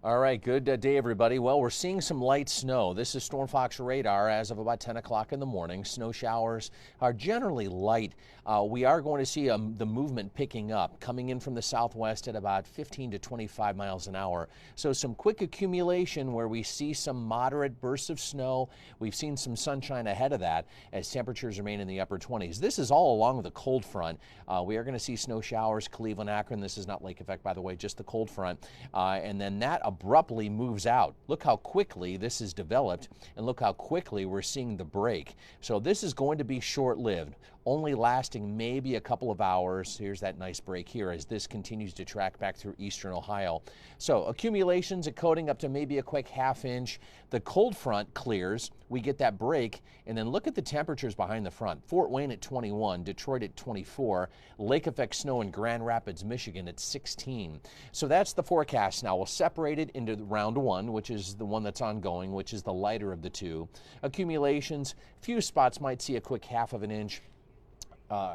All right, good day, everybody. Well, we're seeing some light snow. This is Storm Fox radar as of about 10 o'clock in the morning. Snow showers are generally light. We are going to see the movement picking up, coming in from the southwest at about 15 to 25 miles an hour. So some quick accumulation where we see some moderate bursts of snow. We've seen some sunshine ahead of that as temperatures remain in the upper 20s. This is all along the cold front. We are going to see snow showers, Cleveland, Akron. This is not lake effect, by the way, just the cold front. And then that abruptly moves out. Look how quickly this is developed, and look how quickly we're seeing the break. So this is going to be short-lived, only lasting maybe a couple of hours. Here's that nice break here as this continues to track back through eastern Ohio. So accumulations, a coating up to maybe a quick half inch. The cold front clears, we get that break, and then look at the temperatures behind the front. Fort Wayne at 21, Detroit at 24, lake effect snow in Grand Rapids, Michigan at 16. So that's the forecast now. We'll separate it into round one, which is the one that's ongoing, which is the lighter of the two. Accumulations, few spots might see a quick half of an inch.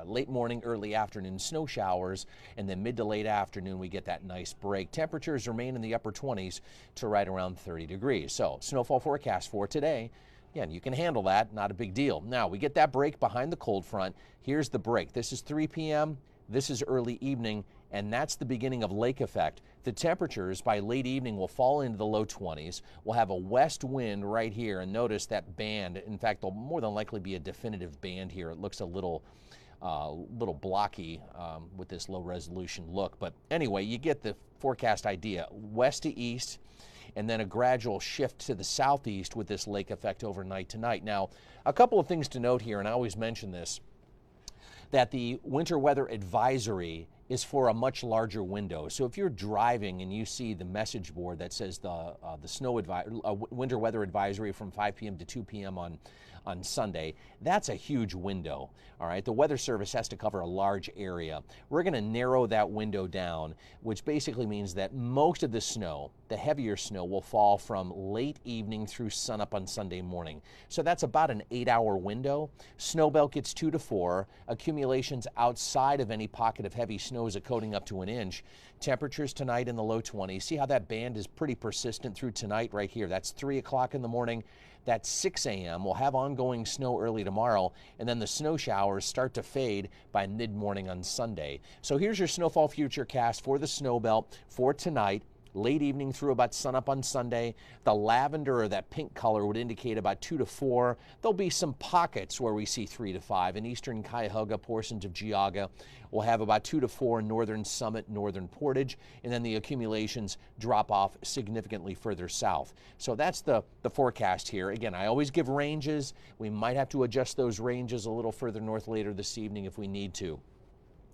Late morning, early afternoon snow showers, and then mid to late afternoon we get that nice break. Temperatures remain in the upper 20s to right around 30 degrees. So snowfall forecast for today. Again, you can handle that, not a big deal. Now we get that break behind the cold front. Here's the break. This is 3 p.m. This is early evening, and that's the beginning of lake effect. The temperatures by late evening will fall into the low 20s. We'll have a west wind right here, and notice that band. In fact, there'll more than likely be a definitive band here. It looks a little blocky with this low resolution look. But anyway, you get the forecast idea. West to east, and then a gradual shift to the southeast with this lake effect overnight tonight. Now, a couple of things to note here, and I always mention this, that the winter weather advisory is for a much larger window. So if you're driving and you see the message board that says the winter weather advisory from 5 p.m. to 2 p.m. on Sunday, that's a huge window. All right, the Weather Service has to cover a large area. We're going to narrow that window down, which basically means that most of the snow, the heavier snow, will fall from late evening through sunup on Sunday morning. So that's about an 8-hour window. Snow belt gets 2 to 4. Accumulations outside of any pocket of heavy snow is a coating up to an inch. Temperatures tonight in the low 20s. See how that band is pretty persistent through tonight right here. That's 3 o'clock in the morning. That's 6 a.m. We'll have ongoing snow early tomorrow, and then the snow showers start to fade by mid-morning on Sunday. So here's your snowfall futurecast for the snow belt for tonight. Late evening through about sunup on Sunday. The lavender or that pink color would indicate about 2 to 4. There'll be some pockets where we see 3 to 5. In eastern Cuyahoga, portions of Geauga, we'll have about 2 to 4 in northern Summit, northern Portage, and then the accumulations drop off significantly further south. So that's the forecast here. Again, I always give ranges. We might have to adjust those ranges a little further north later this evening if we need to.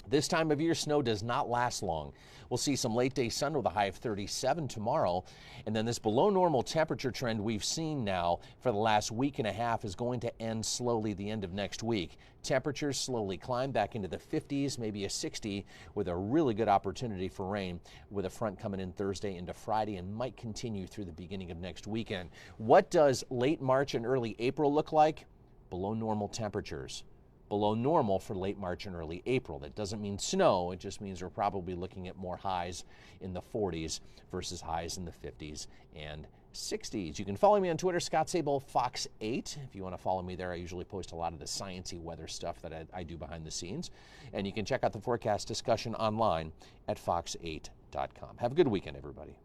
This time of year, snow does not last long. We'll see some late day sun with a high of 37 tomorrow. And then this below normal temperature trend we've seen now for the last week and a half is going to end slowly the end of next week. Temperatures slowly climb back into the 50s, maybe a 60, with a really good opportunity for rain with a front coming in Thursday into Friday and might continue through the beginning of next weekend. What does late March and early April look like? Below normal temperatures. Below normal for late March and early April. That doesn't mean snow. It just means we're probably looking at more highs in the 40s versus highs in the 50s and 60s. You can follow me on Twitter, Scott Sabol, Fox 8. If you want to follow me there, I usually post a lot of the sciencey weather stuff that I do behind the scenes. And you can check out the forecast discussion online at fox8.com. Have a good weekend, everybody.